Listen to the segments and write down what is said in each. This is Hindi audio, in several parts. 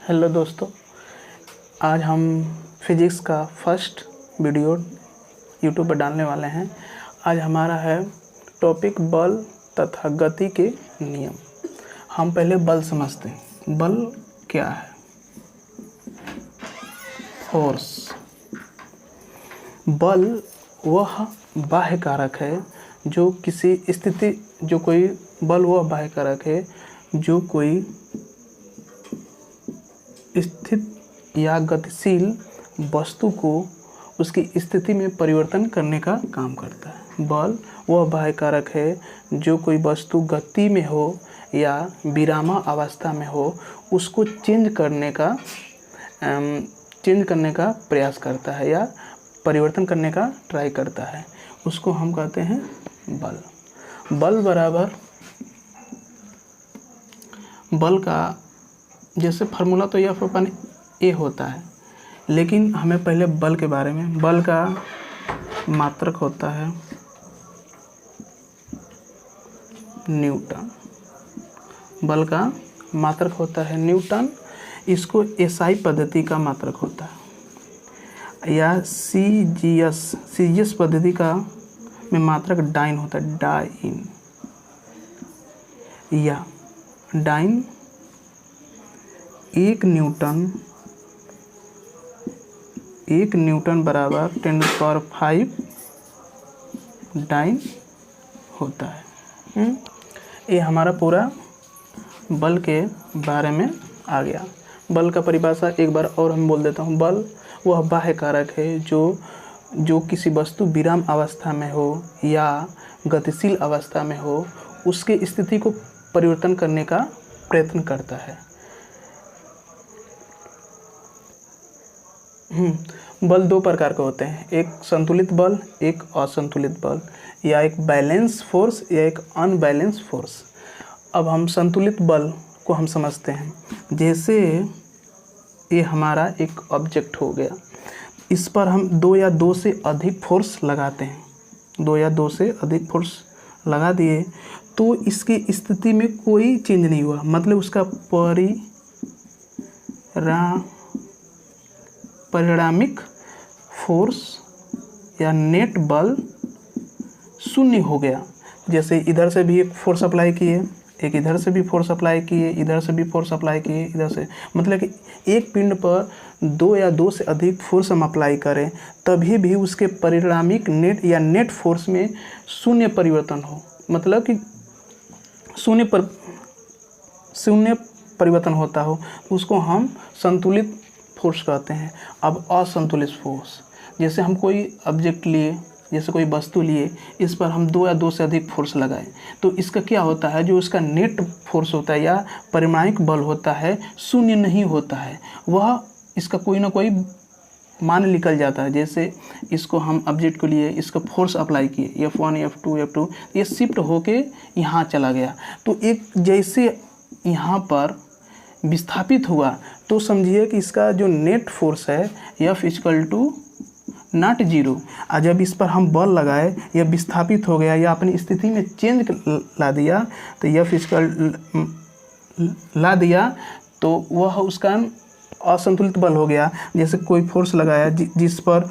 हेलो दोस्तों, आज हम फिज़िक्स का फर्स्ट वीडियो यूट्यूब पर डालने वाले हैं। आज हमारा है टॉपिक बल तथा गति के नियम। हम पहले बल समझते हैं। बल क्या है? फोर्स। बल वह बाह्य कारक है जो किसी स्थिति बल वह बाह्य कारक है जो कोई स्थित या गतिशील वस्तु को उसकी स्थिति में परिवर्तन करने का काम करता है। बल वह बाह्य कारक है जो कोई वस्तु गति में हो या विरामावस्था में हो उसको चेंज करने का प्रयास करता है या परिवर्तन करने का ट्राई करता है। उसको हम कहते हैं बल। बल का जैसे फार्मूला तो F अपन A होता है, लेकिन हमें पहले बल के बारे में। बल का मात्रक होता है न्यूटन। बल का मात्रक होता है न्यूटन। इसको SI पद्धति का मात्रक होता है या CGS पद्धति का में मात्रक डाइन होता है। डाइन 1 न्यूटन बराबर 10⁵ डाइन होता है। ये हमारा पूरा बल के बारे में आ गया। बल का परिभाषा एक बार और हम बोल देता हूँ। बल वह बाह्य कारक है जो किसी वस्तु विराम अवस्था में हो या गतिशील अवस्था में हो उसके स्थिति को परिवर्तन करने का प्रयत्न करता है। बल दो प्रकार के होते हैं, एक संतुलित बल, एक असंतुलित बल, या एक बैलेंस फोर्स या एक अनबैलेंस फोर्स। अब हम संतुलित बल को हम समझते हैं। जैसे ये हमारा एक ऑब्जेक्ट हो गया, इस पर हम 2 या 2 से अधिक फोर्स लगाते हैं। 2 या 2 से अधिक फोर्स लगा दिए तो इसकी स्थिति में कोई चेंज नहीं हुआ, मतलब उसका परिणामिक फोर्स या नेट बल शून्य हो गया। जैसे इधर से भी एक फोर्स अप्लाई किए, एक इधर से भी फोर्स अप्लाई किए, इधर से भी फोर्स अप्लाई किए, इधर से, मतलब कि एक पिंड पर 2 या 2 से अधिक फोर्स हम अप्लाई करें तभी भी उसके परिणामिक नेट फोर्स में शून्य परिवर्तन हो, मतलब कि शून्य परिवर्तन होता हो, उसको हम संतुलित फोर्स कहते हैं। अब असंतुलित फोर्स, जैसे हम कोई ऑब्जेक्ट लिए, जैसे कोई वस्तु लिए, इस पर हम 2 या 2 से अधिक फोर्स लगाएं तो इसका क्या होता है, जो इसका नेट फोर्स होता है या परिणामिक बल होता है शून्य नहीं होता है, वह इसका कोई ना कोई मान निकल जाता है। जैसे इसको हम ऑब्जेक्ट को लिए, इसका फोर्स अप्लाई किए F1 F2 ये शिफ्ट होके यहाँ चला गया, तो एक जैसे यहाँ पर विस्थापित हुआ तो समझिए कि इसका जो नेट फोर्स है F=0। और जब इस पर हम बल लगाए, यह विस्थापित हो गया या अपनी स्थिति में चेंज ला दिया तो ला दिया तो वह उसका असंतुलित बल हो गया। जैसे कोई फोर्स लगाया जिस पर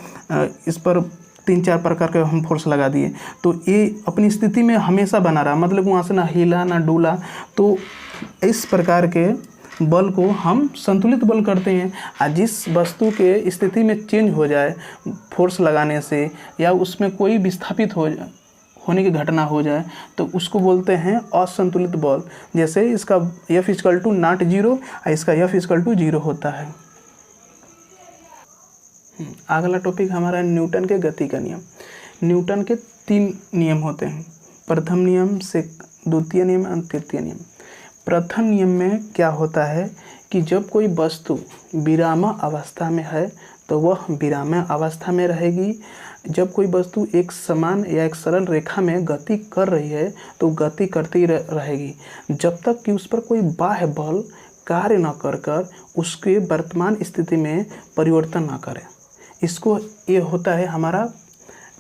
इस पर 3-4 प्रकार के हम फोर्स लगा दिए तो ये अपनी स्थिति में हमेशा बना रहा, मतलब वहाँ से ना हिला ना डूला। तो इस प्रकार के बल को हम संतुलित बल करते हैं। और जिस वस्तु के स्थिति में चेंज हो जाए फोर्स लगाने से या उसमें कोई विस्थापित होने की घटना हो जाए तो उसको बोलते हैं असंतुलित बल। जैसे इसका F=0 और इसका F=0 होता है। अगला टॉपिक हमारा न्यूटन के गति का नियम। न्यूटन के 3 नियम होते हैं, प्रथम नियम, द्वितीय नियम और तृतीय नियम। प्रथम नियम में क्या होता है कि जब कोई वस्तु विराम अवस्था में है तो वह विराम अवस्था में रहेगी। जब कोई वस्तु एक समान या एक सरल रेखा में गति कर रही है तो गति करती रहेगी जब तक कि उस पर कोई बाह्य बल कार्य न कर उसके वर्तमान स्थिति में परिवर्तन न करे। इसको ये होता है हमारा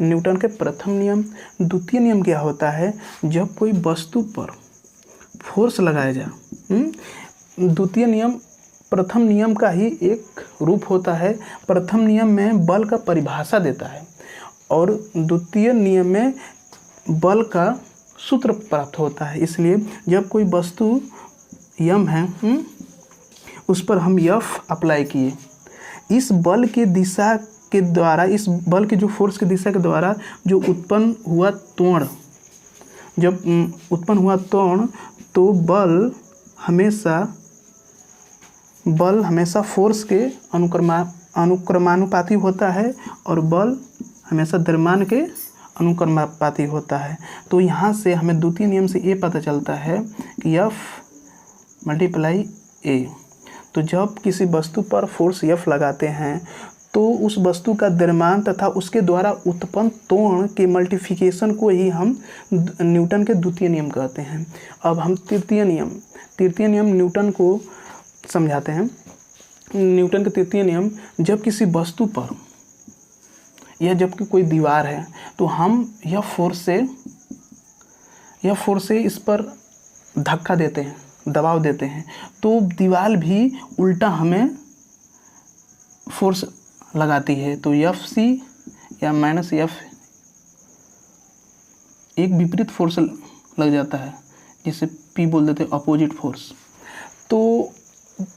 न्यूटन के प्रथम नियम। द्वितीय नियम क्या होता है, जब कोई वस्तु पर फोर्स लगाया जाए। द्वितीय नियम प्रथम नियम का ही एक रूप होता है। प्रथम नियम में बल का परिभाषा देता है और द्वितीय नियम में बल का सूत्र प्राप्त होता है। इसलिए जब कोई वस्तु यम है उस पर हम एफ अप्लाई किए, इस बल के दिशा के द्वारा, इस बल के जो फोर्स की दिशा के द्वारा जो उत्पन्न हुआ त्वरण, जब उत्पन्न हुआ त्वरण, तो बल हमेशा फोर्स के अनुक्रमानुपाती होता है और बल हमेशा द्रव्यमान के अनुक्रमानुपाती होता है। तो यहाँ से हमें द्वितीय नियम से ये पता चलता है कि F × A। तो जब किसी वस्तु पर फोर्स F लगाते हैं तो उस वस्तु का द्रव्यमान तथा उसके द्वारा उत्पन्न त्वरण के मल्टीप्लिकेशन को ही हम न्यूटन के द्वितीय नियम कहते हैं। अब हम तृतीय नियम न्यूटन को समझाते हैं। न्यूटन का तृतीय नियम, जब किसी वस्तु पर या जबकि कोई दीवार है तो हम यह फोर्स से इस पर धक्का देते हैं, दबाव देते हैं, तो दीवार भी उल्टा हमें फोर्स लगाती है। तो Fc या -F एक विपरीत फोर्स लग जाता है, जिसे P बोल देते हैं, अपोजिट फोर्स। तो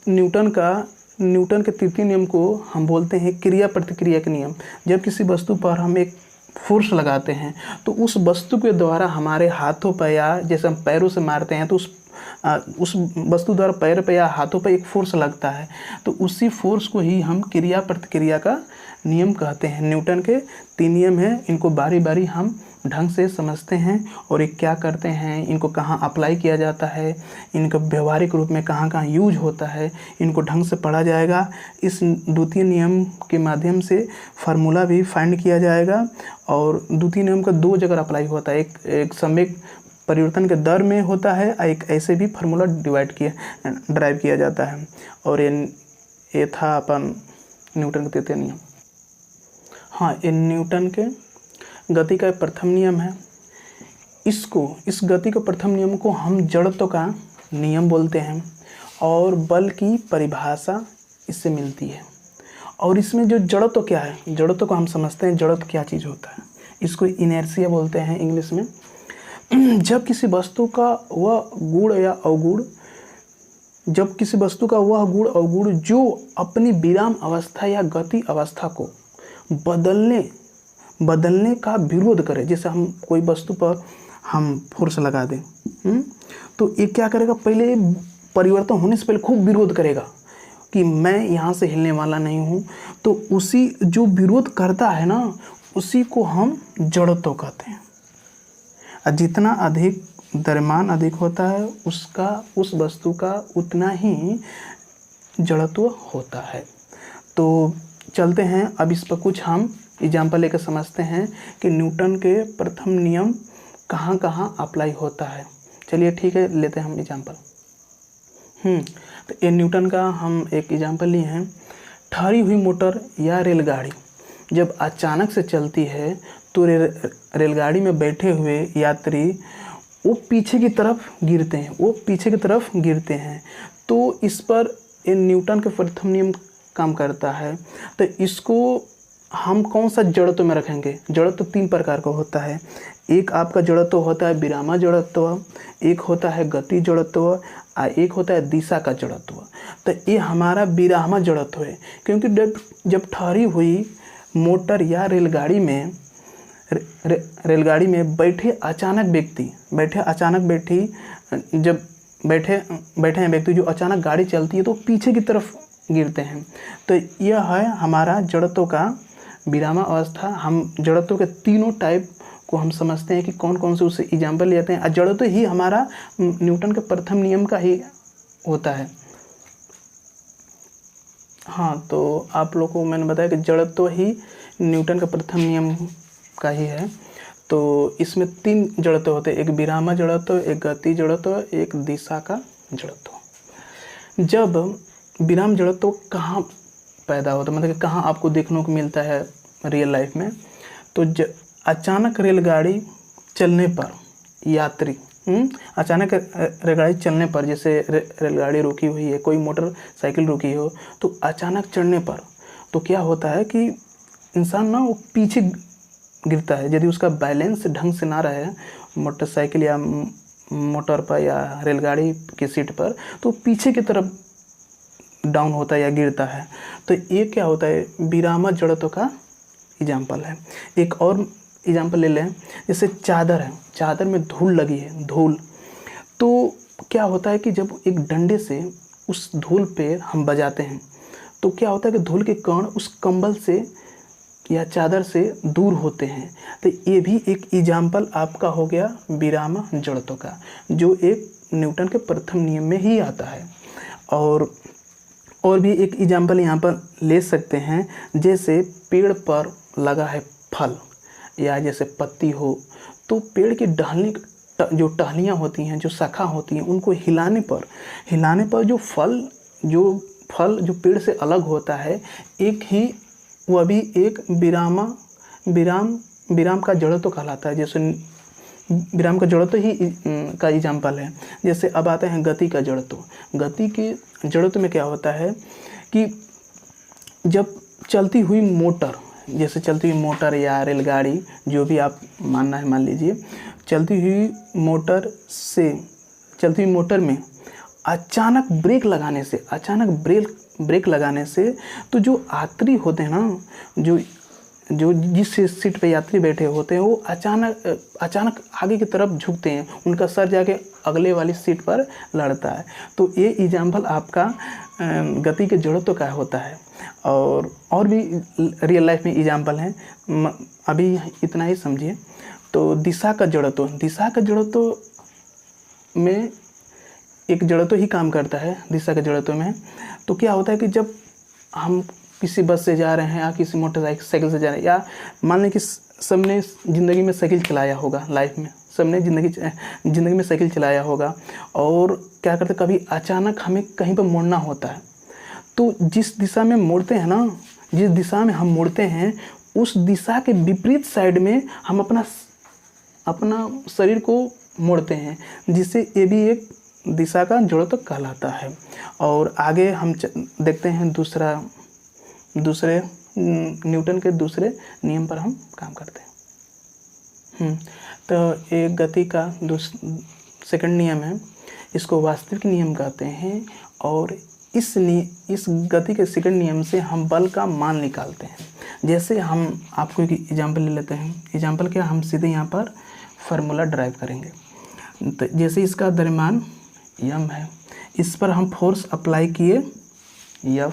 न्यूटन के तृतीय नियम को हम बोलते हैं क्रिया प्रतिक्रिया के नियम। जब किसी वस्तु पर हम एक फोर्स लगाते हैं तो उस वस्तु के द्वारा हमारे हाथों पर, या जैसे हम पैरों से मारते हैं तो उस वस्तु द्वारा पैर पे या हाथों पे एक फोर्स लगता है, तो उसी फोर्स को ही हम क्रिया प्रतिक्रिया का नियम कहते हैं। न्यूटन के 3 नियम हैं, इनको बारी बारी हम ढंग से समझते हैं और ये क्या करते हैं, इनको कहाँ अप्लाई किया जाता है, इनका व्यवहारिक रूप में कहाँ कहाँ यूज होता है, इनको ढंग से पढ़ा जाएगा। इस द्वितीय नियम के माध्यम से फार्मूला भी फाइंड किया जाएगा और द्वितीय नियम का 2 जगह अप्लाई होता है, एक संवेग परिवर्तन के दर में होता है, एक ऐसे भी फार्मूला ड्राइव किया जाता है। और ये था अपन न्यूटन का तृतीय नियम। हाँ, ये न्यूटन के गति का प्रथम नियम है। इस गति के प्रथम नियम को हम जड़त्व का नियम बोलते हैं और बल की परिभाषा इससे मिलती है। और इसमें जो जड़त्व क्या है, जड़त्व को हम समझते हैं, जड़त्व क्या चीज़ होता है। इसको इनर्शिया बोलते हैं इंग्लिश में। जब किसी वस्तु का वह गुण या अवगुण, जो अपनी विराम अवस्था या गति अवस्था को बदलने का विरोध करे, जैसे हम कोई वस्तु पर हम फोर्स लगा दें तो ये क्या करेगा, पहले परिवर्तन होने से पहले खूब विरोध करेगा कि मैं यहाँ से हिलने वाला नहीं हूँ। तो उसी जो विरोध करता है ना, उसी को हम जड़त्व कहते हैं। जितना अधिक द्रव्यमान अधिक होता है उस वस्तु का उतना ही जड़त्व होता है। तो चलते हैं, अब इस पर कुछ हम एग्जाम्पल लेकर समझते हैं कि न्यूटन के प्रथम नियम कहाँ कहाँ अप्लाई होता है। चलिए ठीक है, लेते हैं हम एग्जाम्पल। तो ये न्यूटन का हम एक एग्जाम्पल लिए हैं। ठहरी हुई मोटर या रेलगाड़ी जब अचानक से चलती है तो रेलगाड़ी में बैठे हुए यात्री वो पीछे की तरफ गिरते हैं। तो इस पर ये न्यूटन के प्रथम नियम काम करता है। तो इसको हम कौन सा जड़त्व में रखेंगे? जड़त्व 3 प्रकार का होता है। एक आपका जड़त्व होता है विरामा जड़त्व, एक होता है गति जड़त्व और एक होता है दिशा का जड़त्व। तो ये हमारा विरामा जड़त्व है, क्योंकि जब ठहरी हुई मोटर या रेलगाड़ी में बैठे अचानक व्यक्ति जो अचानक गाड़ी चलती है तो पीछे की तरफ गिरते हैं। तो यह है हमारा जड़त्व का विरामा अवस्था। हम जड़त्व के तीनों टाइप को हम समझते हैं कि कौन कौन से उससे एग्जाम्पल लेते हैं। जड़त्व ही हमारा न्यूटन के प्रथम नियम का ही होता है। हाँ, तो आप लोगों को मैंने बताया कि जड़त्व ही न्यूटन का प्रथम नियम का ही है। तो इसमें 3 जड़त्व होते हैं, एक विरामा जड़त्व, एक गति जड़त्व, एक दिशा का जड़त्व। जब विराम जड़त्व कहाँ पैदा होता है, मतलब कि कहाँ आपको देखने को मिलता है रियल लाइफ में, तो अचानक रेलगाड़ी चलने पर यात्री अचानक रेलगाड़ी चलने पर, जैसे रेलगाड़ी रुकी हुई है, कोई मोटरसाइकिल रुकी हो, तो अचानक चढ़ने पर तो क्या होता है कि इंसान ना वो पीछे गिरता है। यदि उसका बैलेंस ढंग से ना रहे मोटरसाइकिल या मोटर पर या रेलगाड़ी की सीट पर, तो पीछे की तरफ डाउन होता है या गिरता है। तो ये क्या होता है, विरामक जड़त्व का एग्जाम्पल है। एक और एग्जाम्पल ले लें, जैसे चादर है, चादर में धूल लगी है, धूल, तो क्या होता है कि जब एक डंडे से उस धूल पे हम बजाते हैं तो क्या होता है कि धूल के कण उस कंबल से या चादर से दूर होते हैं। तो ये भी एक एग्जाम्पल आपका हो गया विरामक जड़त्व का, जो एक न्यूटन के प्रथम नियम में ही आता है। और भी एक एग्जाम्पल यहाँ पर ले सकते हैं, जैसे पेड़ पर लगा है फल या जैसे पत्ती हो, तो पेड़ की जो टहनियाँ होती हैं, जो शाखा होती हैं, उनको हिलाने पर जो पेड़ से अलग होता है, वह भी एक विराम का जड़त्व कहलाता है। जैसे विराम का जड़त्व ही का एग्जाम्पल है। जैसे अब आते हैं गति का जड़त्व। गति के जड़त्व में क्या होता है कि जब चलती हुई मोटर या रेलगाड़ी, जो भी आप मानना है मान लीजिए, चलती हुई मोटर में अचानक ब्रेक लगाने से तो जो यात्री होते हैं ना, जो जिस सीट पे यात्री बैठे होते हैं, वो अचानक आगे की तरफ झुकते हैं, उनका सर जाके अगले वाली सीट पर लड़ता है। तो ये एग्जाम्पल आपका गति के जड़त्व का होता है। और भी रियल लाइफ में एग्जाम्पल हैं, अभी इतना ही समझिए। तो दिशा का जड़त्व में एक जड़त्व ही काम करता है। दिशा के जड़त्व में तो क्या होता है कि जब हम किसी बस से जा रहे हैं या किसी मोटरसाइकिल से जा रहे हैं, या मान लें कि सबने ज़िंदगी में साइकिल चलाया होगा, लाइफ में सबने ज़िंदगी में साइकिल चलाया होगा, और क्या करते, कभी अचानक हमें कहीं पर मुड़ना होता है, तो जिस दिशा में हम मुड़ते हैं, उस दिशा के विपरीत साइड में हम अपना शरीर को मोड़ते हैं, जिससे ये भी एक दिशा का जड़त्व कहलाता है। और आगे हम देखते हैं दूसरे न्यूटन के दूसरे नियम पर हम काम करते हैं। तो एक गति का सेकंड नियम है, इसको वास्तविक नियम कहते हैं। और इस गति के सेकंड नियम से हम बल का मान निकालते हैं। जैसे हम आपको एक एग्जाम्पल ले लेते हैं। एग्जाम्पल क्या, हम सीधे यहाँ पर फार्मूला ड्राइव करेंगे। तो जैसे इसका द्रव्यमान m है, इस पर हम फोर्स अप्लाई किए F,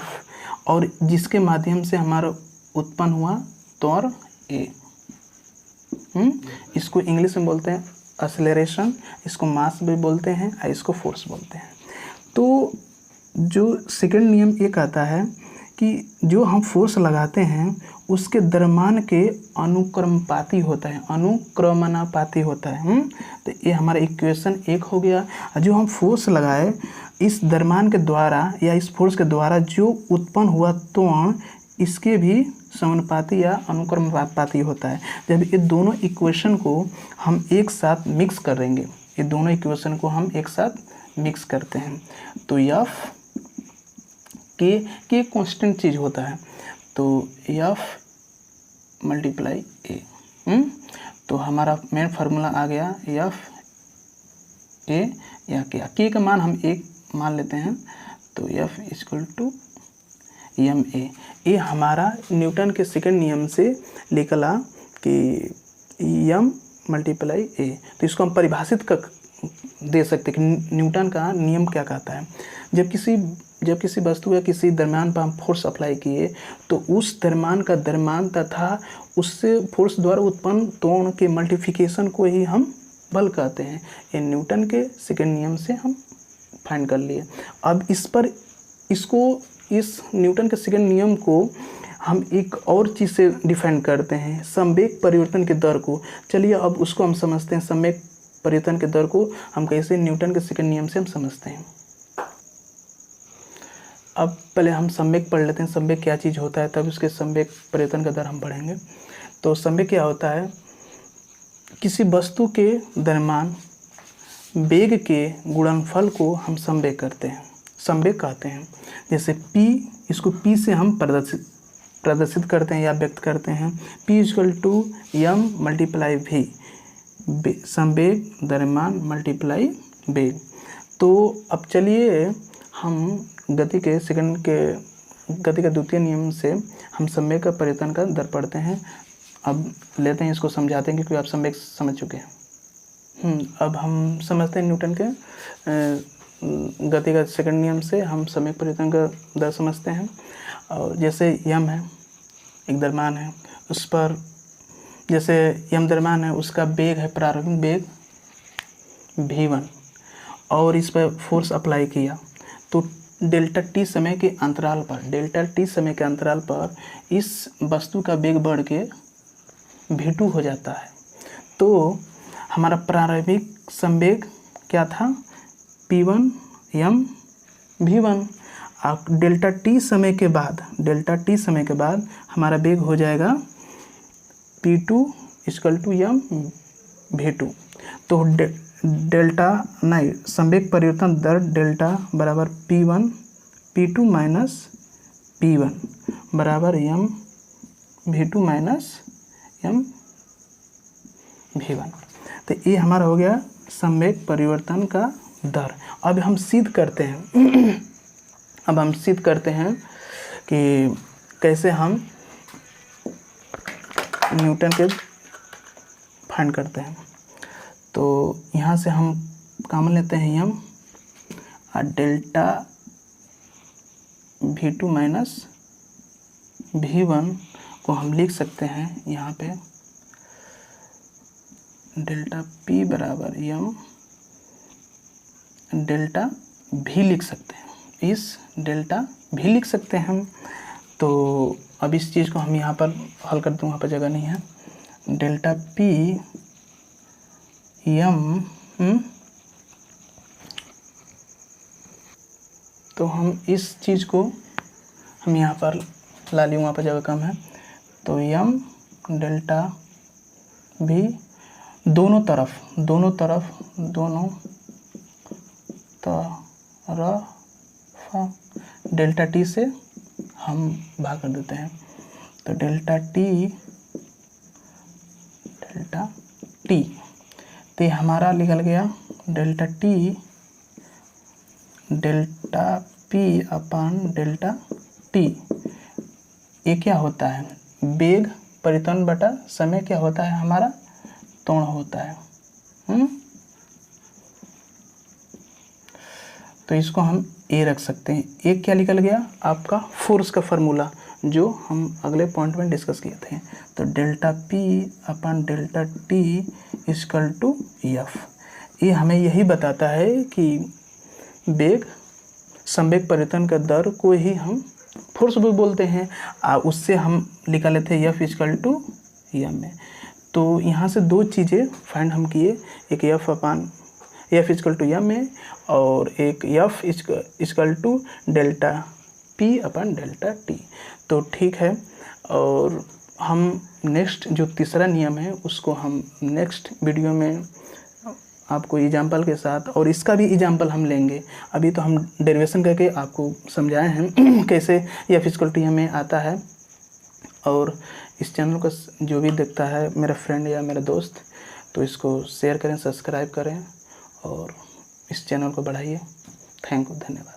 और जिसके माध्यम से हमारा उत्पन्न हुआ त्वरण A। इसको इंग्लिश में बोलते हैं एक्सेलरेशन, इसको मास भी बोलते हैं, और इसको फोर्स बोलते हैं। तो जो सेकंड नियम ये कहता है कि जो हम फोर्स लगाते हैं उसके द्रव्यमान के अनुक्रमणापाती होता है। तो ये हमारा इक्वेशन 1 हो गया। जो हम फोर्स लगाए, इस द्रव्यमान के द्वारा या इस फोर्स के द्वारा जो उत्पन्न हुआ त्वरण, इसके भी समानुपाती या अनुक्रमणापाती होता है। जब ये दोनों इक्वेशन को हम एक साथ मिक्स करेंगे, करते हैं, तो F के कांस्टेंट चीज़ होता है, तो F मल्टीप्लाई A। तो हमारा मेन फार्मूला आ गया F A या K का मान हम 1 मान लेते हैं, तो F = ma। ये हमारा न्यूटन के सेकंड नियम से निकला कि m मल्टीप्लाई A। तो इसको हम परिभाषित कर दे सकते कि न्यूटन का नियम क्या कहता है। जब किसी वस्तु या किसी द्रव्यमान पर हम फोर्स अप्लाई किए, तो उस द्रव्यमान का द्रव्यमान तथा उससे फोर्स द्वारा उत्पन्न त्वरण के मल्टीप्लिकेशन को ही हम बल कहते हैं। ये न्यूटन के सेकंड नियम से हम फाइंड कर लिए। अब इस न्यूटन के सेकंड नियम को हम एक और चीज़ से डिफाइन करते हैं, संवेग परिवर्तन के दर को। चलिए अब उसको हम समझते हैं। संवेग परिवर्तन के दर को हम कैसे न्यूटन के सेकंड नियम से हम समझते हैं। अब पहले हम संवेग पढ़ लेते हैं, संवेग क्या चीज़ होता है, तब उसके संवेग परिवर्तन का दर हम पढ़ेंगे। तो संवेग क्या होता है, किसी वस्तु के द्रव्यमान बेग के गुणनफल को हम समवेग करते हैं, समवेग कहते हैं। जैसे p, इसको p से हम प्रदर्शित करते हैं या व्यक्त करते हैं, p = m × v, समवेग द्रव्यमान मल्टीप्लाई वेग। तो अब चलिए हम गति का द्वितीय नियम से हम संवेग का परिवर्तन का दर पढ़ते हैं। अब लेते हैं, इसको समझाते हैं क्योंकि आप संवेग समझ चुके हैं। अब हम समझते हैं न्यूटन के गति का सेकंड नियम से हम संवेग परिवर्तन का दर समझते हैं। और जैसे यम है, एक द्रव्यमान है, उस पर जैसे यम द्रव्यमान है, उसका वेग है, प्रारंभिक वेग v1, और इस पर फोर्स अप्लाई किया तो डेल्टा टी समय के अंतराल पर इस वस्तु का वेग बढ़ के v2 हो जाता है। तो हमारा प्रारंभिक संवेग क्या था, p1 m v1। Delta T समय के बाद हमारा वेग हो जाएगा p2 = m v2। तो संवेग परिवर्तन दर डेल्टा बराबर p2 माइनस p1 बराबर m v2 minus m v1। तो ये हमारा हो गया संवेग परिवर्तन का दर। अब हम सिद्ध करते हैं कि कैसे हम न्यूटन के फाइंड करते हैं। तो यहाँ से हम कॉमन लेते हैं m, और डेल्टा v2 माइनस v1 को हम लिख सकते हैं यहाँ पे डेल्टा p बराबर m डेल्टा v लिख सकते हैं, इस डेल्टा v लिख सकते हैं हम। तो अब इस चीज़ को हम यहाँ पर हल कर दूँ, वहाँ पर जगह नहीं है। डेल्टा p m, तो हम इस चीज़ को हम यहाँ पर ला ली, वहाँ पर जगह कम है। तो m डेल्टा v दोनों तरफ डेल्टा t से हम भाग कर देते हैं। तो डेल्टा t तो हमारा निकल गया डेल्टा p अपान डेल्टा t। ये क्या होता है, वेग परिवर्तन बटा समय क्या होता है हमारा, त्वरण होता है। तो इसको हम ए रख सकते हैं। एक क्या निकल गया आपका, फोर्स का फार्मूला, जो हम अगले पॉइंट में डिस्कस किए थे। तो डेल्टा p अपान डेल्टा t = f। ये हमें यही बताता है कि वेग संवेग परिवर्तन का दर को ही हम फोर्स भी बोलते हैं। उससे हम निकाले थे f = m। तो यहाँ से दो चीज़ें फाइंड हम किए, एक f = m है और एक f = डेल्टा p अपान डेल्टा t। तो ठीक है, और हम नेक्स्ट जो तीसरा नियम है उसको हम नेक्स्ट वीडियो में आपको एग्जाम्पल के साथ, और इसका भी एग्जाम्पल हम लेंगे। अभी तो हम डेरिवेशन करके आपको समझाए हैं कैसे f = m में आता है। और इस चैनल को जो भी देखता है मेरा फ्रेंड या मेरा दोस्त, तो इसको शेयर करें, सब्सक्राइब करें और इस चैनल को बढ़ाइए। थैंक यू, धन्यवाद।